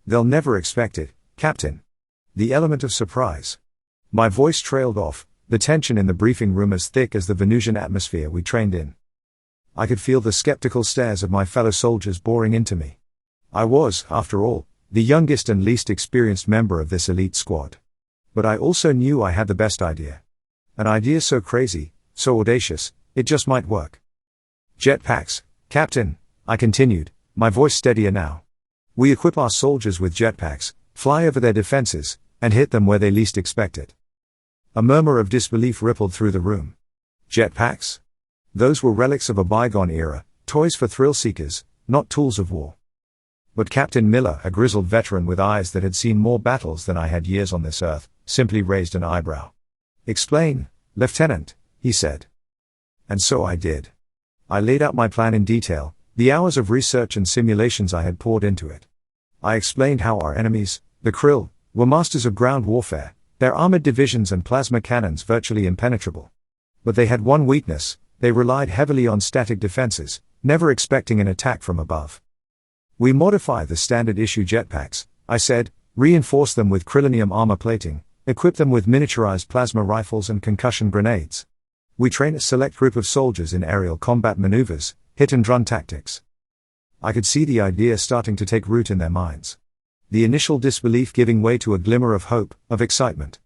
They'll never expect it, Captain. The element of surprise. My voice trailed off, the tension in the briefing room as thick as the Venusian atmosphere we trained in. I could feel the skeptical stares of my fellow soldiers boring into me. I was, after all, the youngest and least experienced member of this elite squad. But I also knew I had the best idea. An idea so crazy, so audacious, it just might work. Jetpacks, Captain, I continued, my voice steadier now. We equip our soldiers with jetpacks, fly over their defenses, and hit them where they least expect it. A murmur of disbelief rippled through the room. Jetpacks? Those were relics of a bygone era, toys for thrill seekers, not tools of war. But Captain Miller, a grizzled veteran with eyes that had seen more battles than I had years on this earth, simply raised an eyebrow. Explain, Lieutenant, he said. And so I did. I laid out my plan in detail, the hours of research and simulations I had poured into it. I explained how our enemies, the Krill, were masters of ground warfare, their armored divisions and plasma cannons virtually impenetrable. But they had one weakness: they relied heavily on static defenses, never expecting an attack from above. We modify the standard-issue jetpacks, I said, reinforce them with Krillinium armor plating, equip them with miniaturized plasma rifles and concussion grenades. We train a select group of soldiers in aerial combat maneuvers, hit-and-run tactics. I could see the idea starting to take root in their minds. The initial disbelief giving way to a glimmer of hope, of excitement.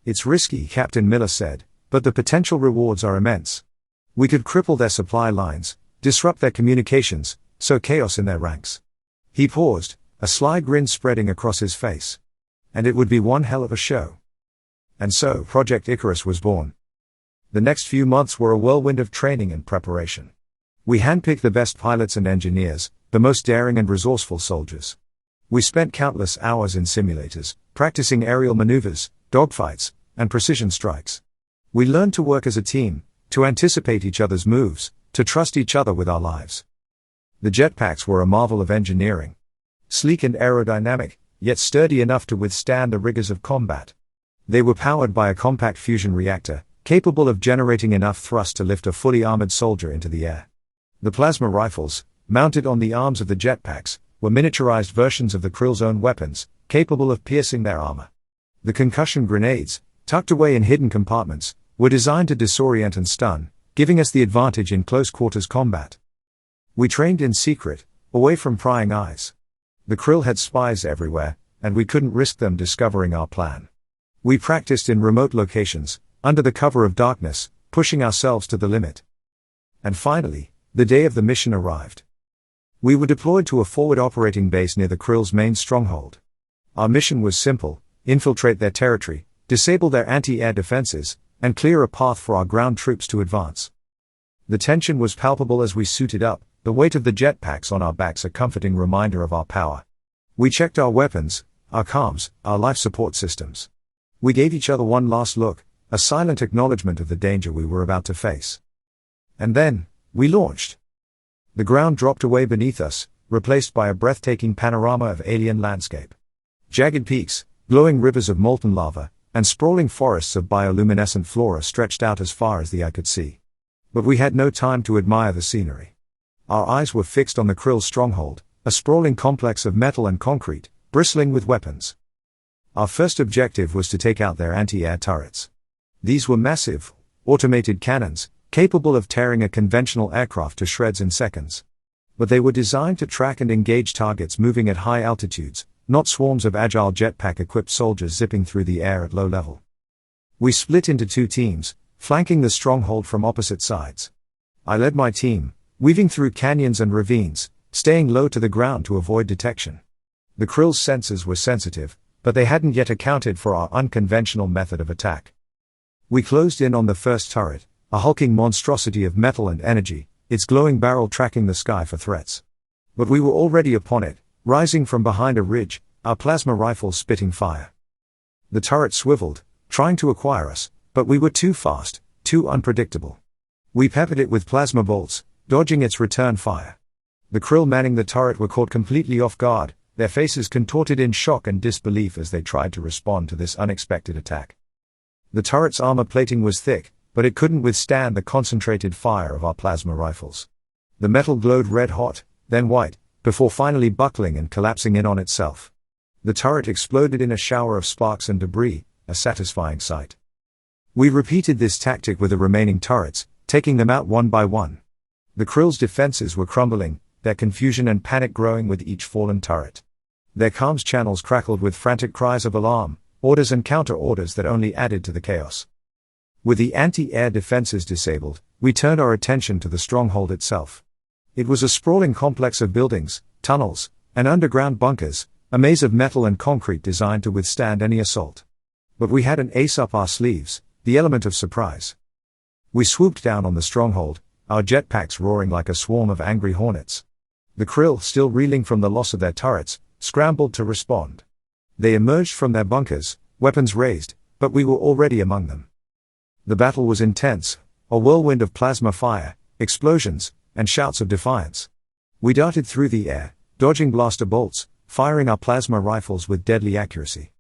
It's risky, Captain Miller said, but the potential rewards are immense. We could cripple their supply lines, disrupt their communications, sow chaos in their ranks. He paused, a sly grin spreading across his face. And it would be one hell of a show. And so, Project Icarus was born. The next few months were a whirlwind of training and preparation. We handpicked the best pilots and engineers, the most daring and resourceful soldiers. We spent countless hours in simulators, practicing aerial maneuvers, dogfights, and precision strikes. We learned to work as a team, to anticipate each other's moves, to trust each other with our lives. The jetpacks were a marvel of engineering. Sleek and aerodynamic, yet sturdy enough to withstand the rigors of combat. They were powered by a compact fusion reactor, capable of generating enough thrust to lift a fully armored soldier into the air. The plasma rifles, mounted on the arms of the jetpacks, were miniaturized versions of the Krill's own weapons, capable of piercing their armor. The concussion grenades, tucked away in hidden compartments, were designed to disorient and stun, giving us the advantage in close-quarters combat. We trained in secret, away from prying eyes. The Krill had spies everywhere, and we couldn't risk them discovering our plan. We practiced in remote locations, under the cover of darkness, pushing ourselves to the limit. And finally, the day of the mission arrived. We were deployed to a forward operating base near the Krill's main stronghold. Our mission was simple: infiltrate their territory, disable their anti-air defenses, and clear a path for our ground troops to advance. The tension was palpable as we suited up, the weight of the jetpacks on our backs a comforting reminder of our power. We checked our weapons, our comms, our life support systems. We gave each other one last look, a silent acknowledgement of the danger we were about to face. And then, we launched. The ground dropped away beneath us, replaced by a breathtaking panorama of alien landscape. Jagged peaks, glowing rivers of molten lava, and sprawling forests of bioluminescent flora stretched out as far as the eye could see. But we had no time to admire the scenery. Our eyes were fixed on the Krill stronghold, a sprawling complex of metal and concrete, bristling with weapons. Our first objective was to take out their anti-air turrets. These were massive, automated cannons, capable of tearing a conventional aircraft to shreds in seconds. But they were designed to track and engage targets moving at high altitudes, not swarms of agile jetpack-equipped soldiers zipping through the air at low level. We split into two teams, flanking the stronghold from opposite sides. I led my team, weaving through canyons and ravines, staying low to the ground to avoid detection. The Krill's senses were sensitive, but they hadn't yet accounted for our unconventional method of attack. We closed in on the first turret, a hulking monstrosity of metal and energy, its glowing barrel tracking the sky for threats. But we were already upon it, rising from behind a ridge, our plasma rifles spitting fire. The turret swiveled, trying to acquire us, but we were too fast, too unpredictable. We peppered it with plasma bolts, dodging its return fire. The Krill manning the turret were caught completely off guard, their faces contorted in shock and disbelief as they tried to respond to this unexpected attack. The turret's armor plating was thick, but it couldn't withstand the concentrated fire of our plasma rifles. The metal glowed red hot, then white, before finally buckling and collapsing in on itself. The turret exploded in a shower of sparks and debris, a satisfying sight. We repeated this tactic with the remaining turrets, taking them out one by one. The Krill's defenses were crumbling, their confusion and panic growing with each fallen turret. Their comms channels crackled with frantic cries of alarm, orders and counter-orders that only added to the chaos. With the anti-air defenses disabled, we turned our attention to the stronghold itself. It was a sprawling complex of buildings, tunnels, and underground bunkers, a maze of metal and concrete designed to withstand any assault. But we had an ace up our sleeves, the element of surprise. We swooped down on the stronghold, our jetpacks roaring like a swarm of angry hornets. The Krill, still reeling from the loss of their turrets, scrambled to respond. They emerged from their bunkers, weapons raised, but we were already among them. The battle was intense, a whirlwind of plasma fire, explosions, and shouts of defiance. We darted through the air, dodging blaster bolts, firing our plasma rifles with deadly accuracy.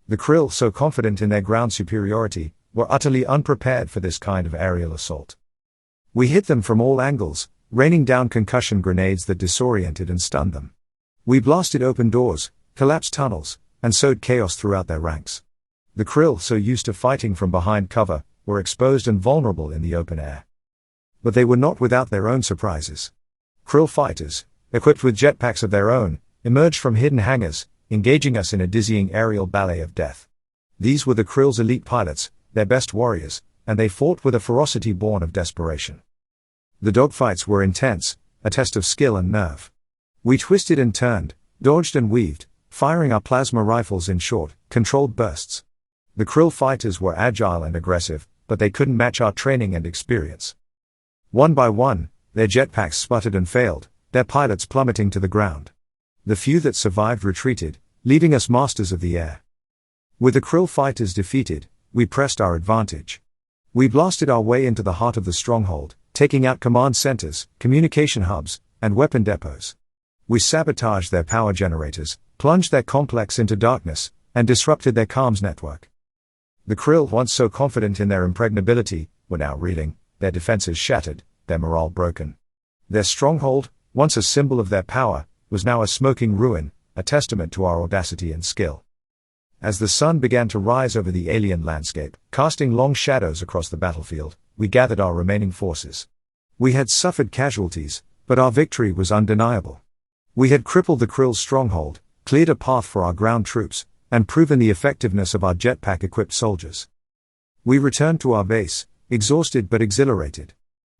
The Krill, so confident in their ground superiority, were utterly unprepared for this kind of aerial assault. We hit them from all angles, raining down concussion grenades that disoriented and stunned them. We blasted open doors, collapsed tunnels, and sowed chaos throughout their ranks. The Krill, so used to fighting from behind cover, were exposed and vulnerable in the open air. But they were not without their own surprises. Krill fighters, equipped with jetpacks of their own, emerged from hidden hangars, engaging us in a dizzying aerial ballet of death. These were the Krill's elite pilots, their best warriors, and they fought with a ferocity born of desperation. The dogfights were intense, a test of skill and nerve. We twisted and turned, dodged and weaved, firing our plasma rifles in short, controlled bursts. The Krill fighters were agile and aggressive, but they couldn't match our training and experience. One by one, their jetpacks sputtered and failed, their pilots plummeting to the ground. The few that survived retreated, leaving us masters of the air. With the Krill fighters defeated, we pressed our advantage. We blasted our way into the heart of the stronghold, taking out command centers, communication hubs, and weapon depots. We sabotaged their power generators, plunged their complex into darkness, and disrupted their comms network. The Krill, once so confident in their impregnability, were now reeling, their defenses shattered, their morale broken. Their stronghold, once a symbol of their power, was now a smoking ruin, a testament to our audacity and skill. As the sun began to rise over the alien landscape, casting long shadows across the battlefield, we gathered our remaining forces. We had suffered casualties, but our victory was undeniable. We had crippled the Krill's stronghold, cleared a path for our ground troops, and proven the effectiveness of our jetpack-equipped soldiers. We returned to our base, exhausted but exhilarated.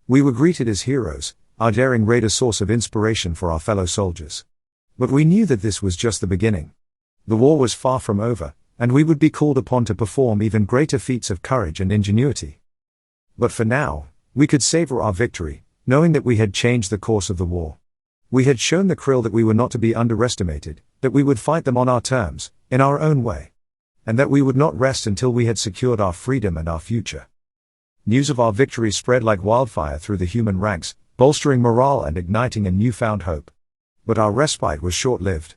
We were greeted as heroes, our daring raid a source of inspiration for our fellow soldiers. But we knew that this was just the beginning. The war was far from over, and we would be called upon to perform even greater feats of courage and ingenuity. But for now, we could savor our victory, knowing that we had changed the course of the war. We had shown the Krill that we were not to be underestimated, that we would fight them on our terms, in our own way. And that we would not rest until we had secured our freedom and our future. News of our victory spread like wildfire through the human ranks, bolstering morale and igniting a newfound hope. But our respite was short-lived.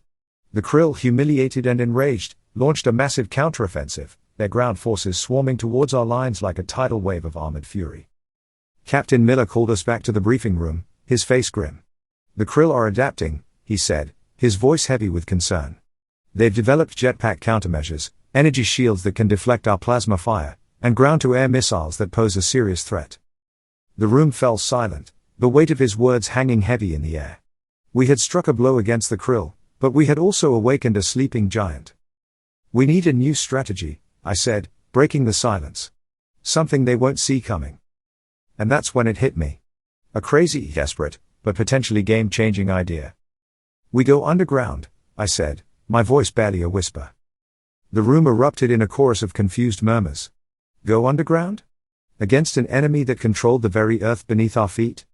The Krill, humiliated and enraged, launched a massive counteroffensive, their ground forces swarming towards our lines like a tidal wave of armored fury. Captain Miller called us back to the briefing room, his face grim. The Krill are adapting, he said, his voice heavy with concern. They've developed jetpack countermeasures, energy shields that can deflect our plasma fire, and ground-to-air missiles that pose a serious threat. The room fell silent, the weight of his words hanging heavy in the air. We had struck a blow against the Krill, but we had also awakened a sleeping giant. We need a new strategy, I said, breaking the silence. Something they won't see coming. And that's when it hit me. A crazy, desperate, but potentially game-changing idea. We go underground, I said, my voice barely a whisper. The room erupted in a chorus of confused murmurs. Go underground? Against an enemy that controlled the very earth beneath our feet?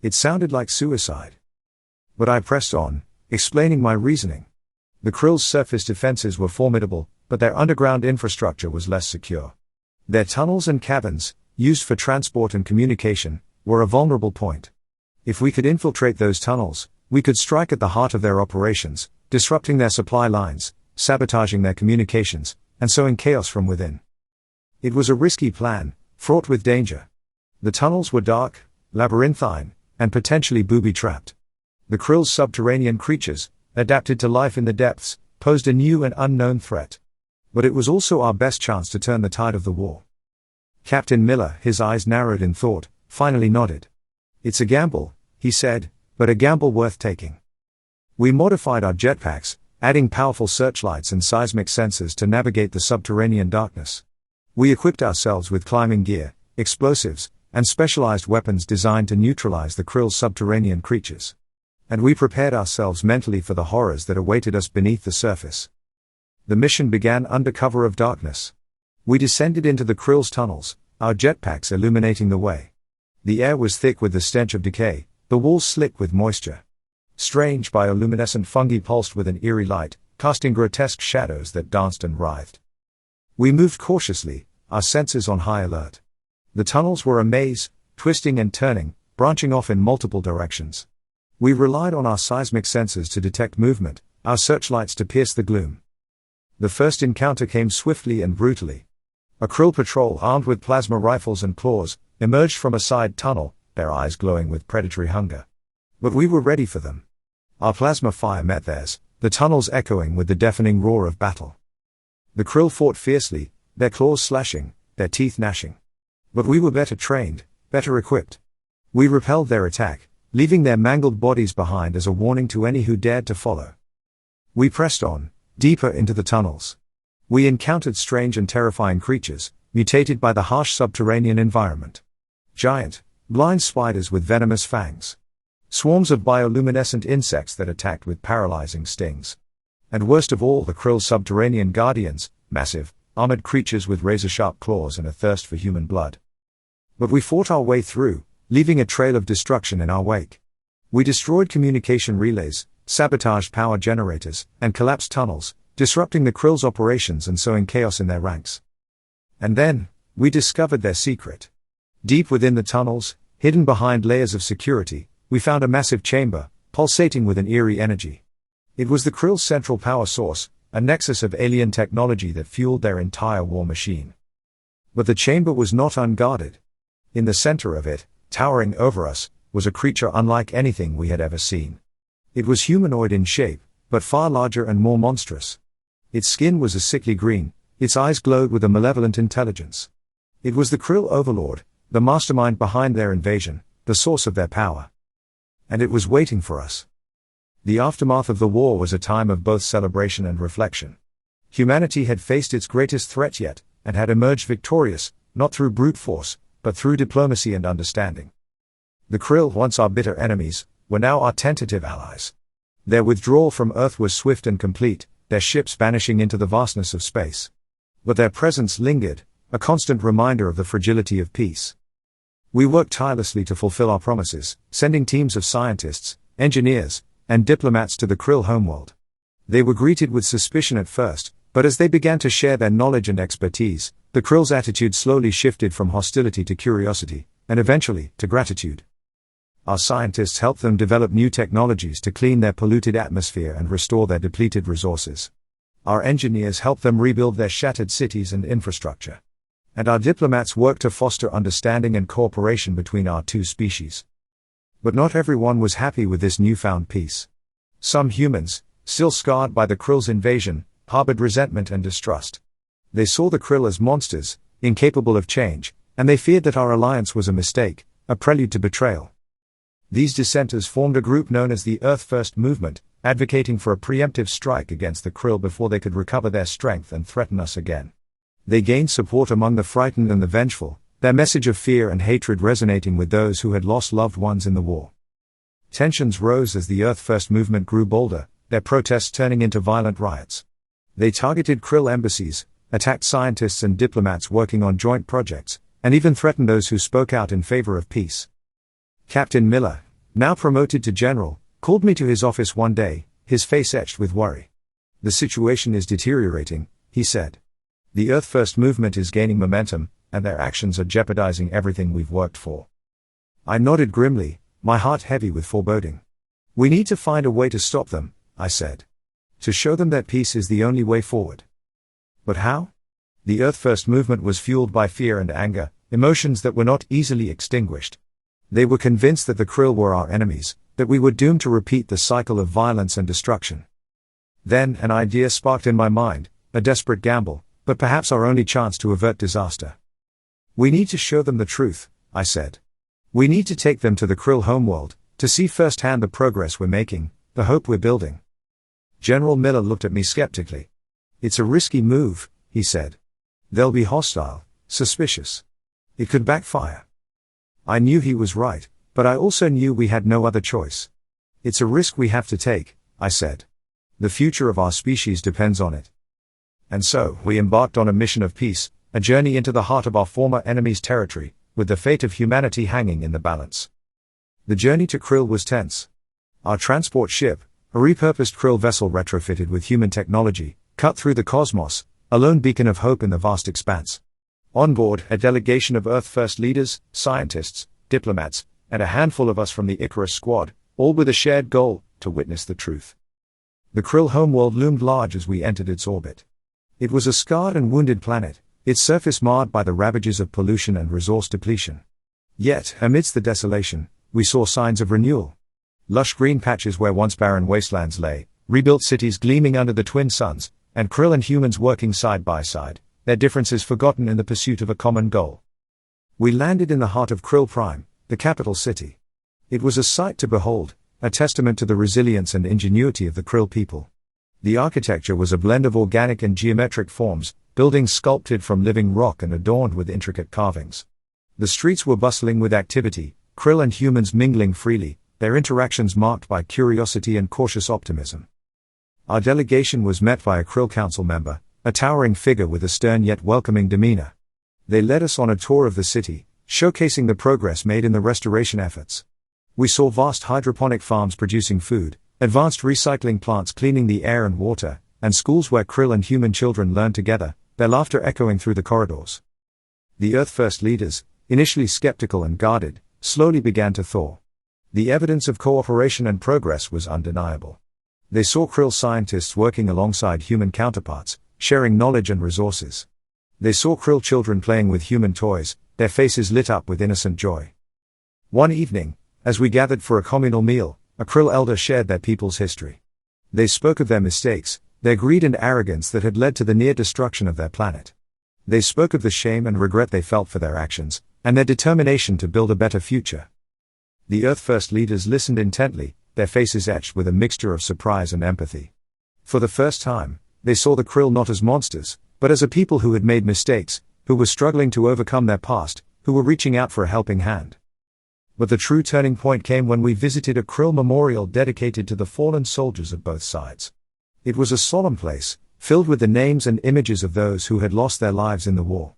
It sounded like suicide. But I pressed on, explaining my reasoning. The Krill's surface defenses were formidable, but their underground infrastructure was less secure. Their tunnels and caverns, used for transport and communication, were a vulnerable point. If we could infiltrate those tunnels, we could strike at the heart of their operations, disrupting their supply lines, sabotaging their communications, and sowing chaos from within. It was a risky plan, fraught with danger. The tunnels were dark, labyrinthine, and potentially booby-trapped. The Krill's subterranean creatures, adapted to life in the depths, posed a new and unknown threat. But it was also our best chance to turn the tide of the war. Captain Miller, his eyes narrowed in thought, finally nodded. "It's a gamble," he said, "but a gamble worth taking." We modified our jetpacks, adding powerful searchlights and seismic sensors to navigate the subterranean darkness. We equipped ourselves with climbing gear, explosives, and specialized weapons designed to neutralize the Krill's subterranean creatures. And we prepared ourselves mentally for the horrors that awaited us beneath the surface. The mission began under cover of darkness. We descended into the Krill's tunnels, our jetpacks illuminating the way. The air was thick with the stench of decay, the walls slick with moisture. Strange bioluminescent fungi pulsed with an eerie light, casting grotesque shadows that danced and writhed. We moved cautiously, our senses on high alert. The tunnels were a maze, twisting and turning, branching off in multiple directions. We relied on our seismic sensors to detect movement, our searchlights to pierce the gloom. The first encounter came swiftly and brutally. A Krill patrol armed with plasma rifles and claws emerged from a side tunnel, their eyes glowing with predatory hunger. But we were ready for them. Our plasma fire met theirs, the tunnels echoing with the deafening roar of battle. The Krill fought fiercely, their claws slashing, their teeth gnashing. But we were better trained, better equipped. We repelled their attack, leaving their mangled bodies behind as a warning to any who dared to follow. We pressed on, deeper into the tunnels. We encountered strange and terrifying creatures, mutated by the harsh subterranean environment. Giant, blind spiders with venomous fangs. Swarms of bioluminescent insects that attacked with paralyzing stings. And worst of all, the Krill's subterranean guardians, massive, armored creatures with razor-sharp claws and a thirst for human blood. But we fought our way through, leaving a trail of destruction in our wake. We destroyed communication relays, sabotaged power generators, and collapsed tunnels, disrupting the Krill's operations and sowing chaos in their ranks. And then, we discovered their secret. Deep within the tunnels, hidden behind layers of security, we found a massive chamber, pulsating with an eerie energy. It was the Krill's central power source, a nexus of alien technology that fueled their entire war machine. But the chamber was not unguarded. In the center of it, towering over us, was a creature unlike anything we had ever seen. It was humanoid in shape, but far larger and more monstrous. Its skin was a sickly green, its eyes glowed with a malevolent intelligence. It was the Krill overlord, the mastermind behind their invasion, the source of their power. And it was waiting for us. The aftermath of the war was a time of both celebration and reflection. Humanity had faced its greatest threat yet, and had emerged victorious, not through brute force, but through diplomacy and understanding. The Krill, once our bitter enemies, were now our tentative allies. Their withdrawal from Earth was swift and complete, their ships vanishing into the vastness of space. But their presence lingered, a constant reminder of the fragility of peace. We worked tirelessly to fulfill our promises, sending teams of scientists, engineers, and diplomats to the Krill homeworld. They were greeted with suspicion at first, but as they began to share their knowledge and expertise, the Krill's attitude slowly shifted from hostility to curiosity, and eventually, to gratitude. Our scientists helped them develop new technologies to clean their polluted atmosphere and restore their depleted resources. Our engineers helped them rebuild their shattered cities and infrastructure. And our diplomats worked to foster understanding and cooperation between our two species. But not everyone was happy with this newfound peace. Some humans, still scarred by the Krill's invasion, harbored resentment and distrust. They saw the Krill as monsters, incapable of change, and they feared that our alliance was a mistake, a prelude to betrayal. These dissenters formed a group known as the Earth First Movement, advocating for a preemptive strike against the Krill before they could recover their strength and threaten us again. They gained support among the frightened and the vengeful, their message of fear and hatred resonating with those who had lost loved ones in the war. Tensions rose as the Earth First Movement grew bolder, their protests turning into violent riots. They targeted Krill embassies, attacked scientists and diplomats working on joint projects, and even threatened those who spoke out in favor of peace. Captain Miller, now promoted to general, called me to his office one day, his face etched with worry. "The situation is deteriorating," he said. "The Earth First Movement is gaining momentum, and their actions are jeopardizing everything we've worked for." I nodded grimly, my heart heavy with foreboding. "We need to find a way to stop them," I said. "To show them that peace is the only way forward." But how? The Earth First Movement was fueled by fear and anger, emotions that were not easily extinguished. They were convinced that the Krill were our enemies, that we were doomed to repeat the cycle of violence and destruction. Then, an idea sparked in my mind, a desperate gamble, but perhaps our only chance to avert disaster. We need to show them the truth, I said. We need to take them to the Krill homeworld, to see firsthand the progress we're making, the hope we're building. General Miller looked at me skeptically. It's a risky move, he said. They'll be hostile, suspicious. It could backfire. I knew he was right, but I also knew we had no other choice. It's a risk we have to take, I said. The future of our species depends on it. And so, we embarked on a mission of peace, a journey into the heart of our former enemy's territory, with the fate of humanity hanging in the balance. The journey to Krill was tense. Our transport ship, a repurposed Krill vessel retrofitted with human technology, cut through the cosmos, a lone beacon of hope in the vast expanse. On board, a delegation of Earth First leaders, scientists, diplomats, and a handful of us from the Icarus squad, all with a shared goal, to witness the truth. The Krill homeworld loomed large as we entered its orbit. It was a scarred and wounded planet, its surface marred by the ravages of pollution and resource depletion. Yet, amidst the desolation, we saw signs of renewal. Lush green patches where once barren wastelands lay, rebuilt cities gleaming under the twin suns, and Krill and humans working side by side, their differences forgotten in the pursuit of a common goal. We landed in the heart of Krill Prime, the capital city. It was a sight to behold, a testament to the resilience and ingenuity of the Krill people. The architecture was a blend of organic and geometric forms, buildings sculpted from living rock and adorned with intricate carvings. The streets were bustling with activity, Krill and humans mingling freely, their interactions marked by curiosity and cautious optimism. Our delegation was met by a Krill council member, a towering figure with a stern yet welcoming demeanor. They led us on a tour of the city, showcasing the progress made in the restoration efforts. We saw vast hydroponic farms producing food, advanced recycling plants cleaning the air and water, and schools where Krill and human children learned together, their laughter echoing through the corridors. The Earth First leaders, initially skeptical and guarded, slowly began to thaw. The evidence of cooperation and progress was undeniable. They saw Krill scientists working alongside human counterparts, sharing knowledge and resources. They saw Krill children playing with human toys, their faces lit up with innocent joy. One evening, as we gathered for a communal meal, a Krill elder shared their people's history. They spoke of their mistakes, their greed and arrogance that had led to the near destruction of their planet. They spoke of the shame and regret they felt for their actions, and their determination to build a better future. The Earth First leaders listened intently, their faces etched with a mixture of surprise and empathy. For the first time, they saw the Krill not as monsters, but as a people who had made mistakes, who were struggling to overcome their past, who were reaching out for a helping hand. But the true turning point came when we visited a Krill memorial dedicated to the fallen soldiers of both sides. It was a solemn place, filled with the names and images of those who had lost their lives in the war.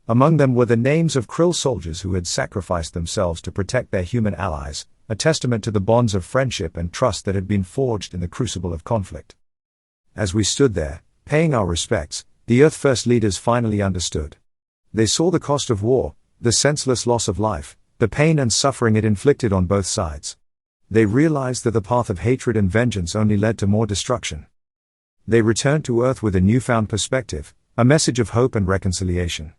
Among them were the names of Krill soldiers who had sacrificed themselves to protect their human allies, a testament to the bonds of friendship and trust that had been forged in the crucible of conflict. As we stood there, paying our respects, the Earth First leaders finally understood. They saw the cost of war, the senseless loss of life, the pain and suffering it inflicted on both sides. They realized that the path of hatred and vengeance only led to more destruction. They returned to Earth with a newfound perspective, a message of hope and reconciliation.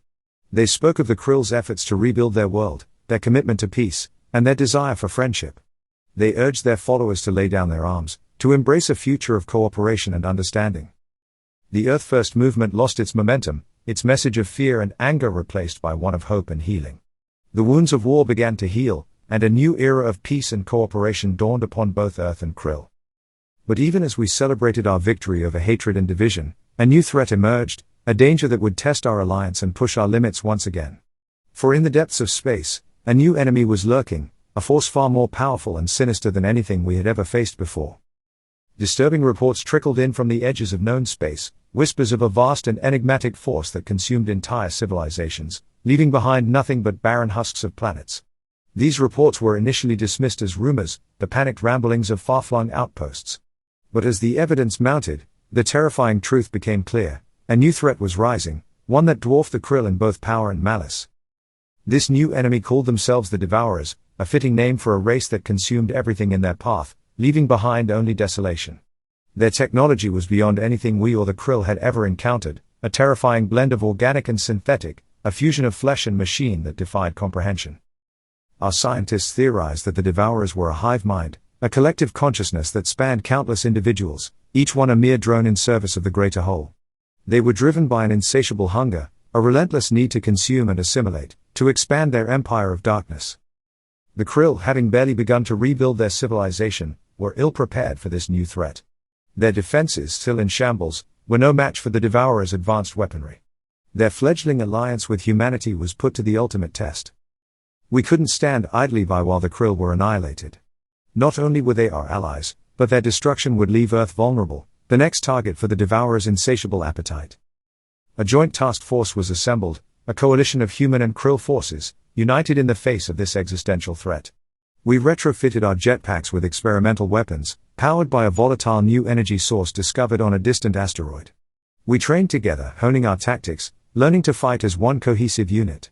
They spoke of the Krill's efforts to rebuild their world, their commitment to peace, and their desire for friendship. They urged their followers to lay down their arms, to embrace a future of cooperation and understanding. The Earth First movement lost its momentum, its message of fear and anger replaced by one of hope and healing. The wounds of war began to heal, and a new era of peace and cooperation dawned upon both Earth and Krill. But even as we celebrated our victory over hatred and division, a new threat emerged, a danger that would test our alliance and push our limits once again. For in the depths of space, a new enemy was lurking, a force far more powerful and sinister than anything we had ever faced before. Disturbing reports trickled in from the edges of known space, whispers of a vast and enigmatic force that consumed entire civilizations, leaving behind nothing but barren husks of planets. These reports were initially dismissed as rumors, the panicked ramblings of far-flung outposts. But as the evidence mounted, the terrifying truth became clear. A new threat was rising, one that dwarfed the Krill in both power and malice. This new enemy called themselves the Devourers, a fitting name for a race that consumed everything in their path, leaving behind only desolation. Their technology was beyond anything we or the Krill had ever encountered, a terrifying blend of organic and synthetic, a fusion of flesh and machine that defied comprehension. Our scientists theorized that the Devourers were a hive mind, a collective consciousness that spanned countless individuals, each one a mere drone in service of the greater whole. They were driven by an insatiable hunger, a relentless need to consume and assimilate, to expand their empire of darkness. The Krill, having barely begun to rebuild their civilization, were ill-prepared for this new threat. Their defenses, still in shambles, were no match for the Devourer's advanced weaponry. Their fledgling alliance with humanity was put to the ultimate test. We couldn't stand idly by while the Krill were annihilated. Not only were they our allies, but their destruction would leave Earth vulnerable, the next target for the Devourer's insatiable appetite. A joint task force was assembled, a coalition of human and Krill forces, united in the face of this existential threat. We retrofitted our jetpacks with experimental weapons, powered by a volatile new energy source discovered on a distant asteroid. We trained together, honing our tactics, learning to fight as one cohesive unit.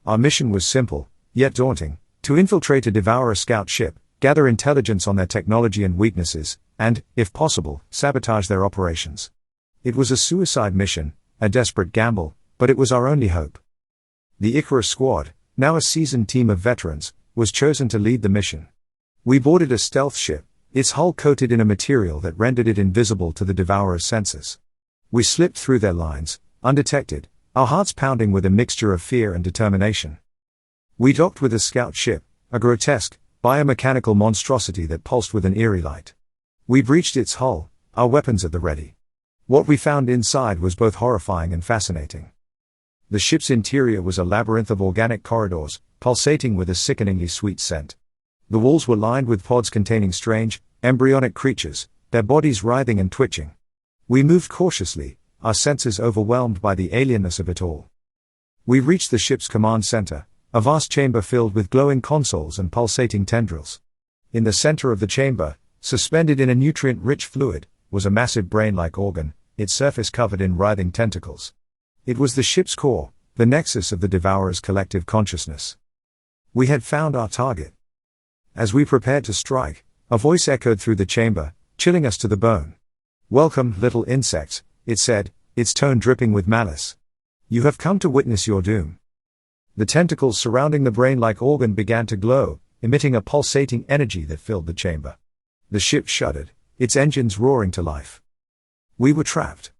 Our mission was simple, yet daunting: to infiltrate a Devourer scout ship, gather intelligence on their technology and weaknesses, and, if possible, sabotage their operations. It was a suicide mission, a desperate gamble, but it was our only hope. The Icarus squad, now a seasoned team of veterans, was chosen to lead the mission. We boarded a stealth ship, its hull coated in a material that rendered it invisible to the Devourer's sensors. We slipped through their lines, undetected, our hearts pounding with a mixture of fear and determination. We docked with a scout ship, a grotesque, biomechanical monstrosity that pulsed with an eerie light. We breached its hull, our weapons at the ready. What we found inside was both horrifying and fascinating. The ship's interior was a labyrinth of organic corridors, pulsating with a sickeningly sweet scent. The walls were lined with pods containing strange, embryonic creatures, their bodies writhing and twitching. We moved cautiously, our senses overwhelmed by the alienness of it all. We reached the ship's command center, a vast chamber filled with glowing consoles and pulsating tendrils. In the center of the chamber, suspended in a nutrient-rich fluid, was a massive brain-like organ, its surface covered in writhing tentacles. It was the ship's core, the nexus of the Devourer's collective consciousness. We had found our target. As we prepared to strike, a voice echoed through the chamber, chilling us to the bone. "Welcome, little insects," it said, its tone dripping with malice. "You have come to witness your doom." The tentacles surrounding the brain-like organ began to glow, emitting a pulsating energy that filled the chamber. The ship shuddered, its engines roaring to life. We were trapped.